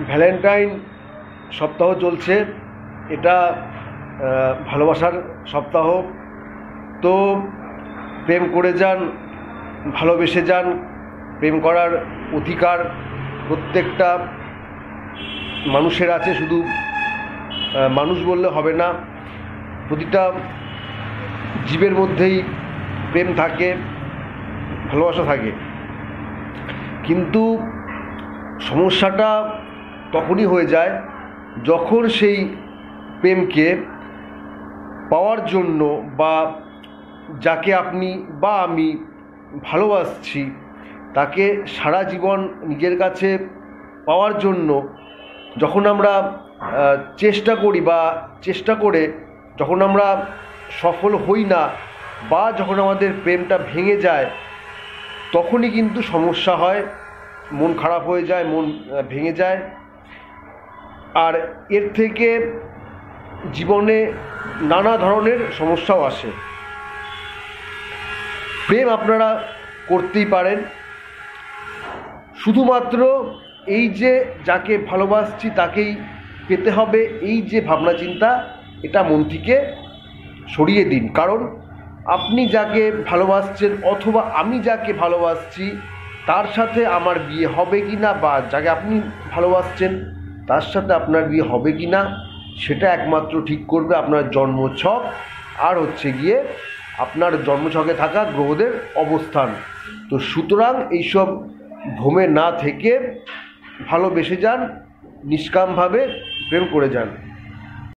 Valentine সপ্তাহ চলছে, এটা ভালোবাসার সপ্তাহ। তো প্রেম করে যান, ভালোবেসে যান। প্রেম করার অধিকার প্রত্যেকটা মানুষের আছে, শুধু মানুষ বললে হবে না, প্রতিটা জীবের মধ্যেই প্রেম থাকে, ভালোবাসা থাকে। কিন্তু সমস্যাটা তখনই হয়ে যায় যখন সেই প্রেমকে পাওয়ার জন্য বা যাকে আপনি বা আমি ভালোবাসছি তাকে সারা জীবন নিজের কাছে পাওয়ার জন্য যখন আমরা চেষ্টা করি বা চেষ্টা করে যখন আমরা সফল হই না বা যখন আমাদের প্রেমটা ভেঙে যায়, তখনই কিন্তু সমস্যা হয়, মন খারাপ হয়ে যায়, মন ভেঙে যায়। আর এর থেকে জীবনে নানা ধরনের সমস্যাও আসে। প্রেম আপনারা করতেই পারেন, শুধুমাত্র এই যে যাকে ভালোবাসছি তাকেই পেতে হবে এই যে ভাবনা চিন্তা, এটা মন থেকে সরিয়ে দিন। কারণ আপনি যাকে ভালোবাসছেন অথবা আমি যাকে ভালোবাসছি তার সাথে আমার বিয়ে হবে কি না, বা যাকে আপনি ভালোবাসছেন তার সাথে আপনার বিয়ে হবে কি না, সেটা একমাত্র ঠিক করবে আপনার জন্মছক আর হচ্ছে গিয়ে আপনার জন্মছকে থাকা গ্রহদের অবস্থান। তো সুতরাং এইসব ভ্রমে না থেকে ভালোবেসে যান, নিষ্কামভাবে প্রেম করে যান।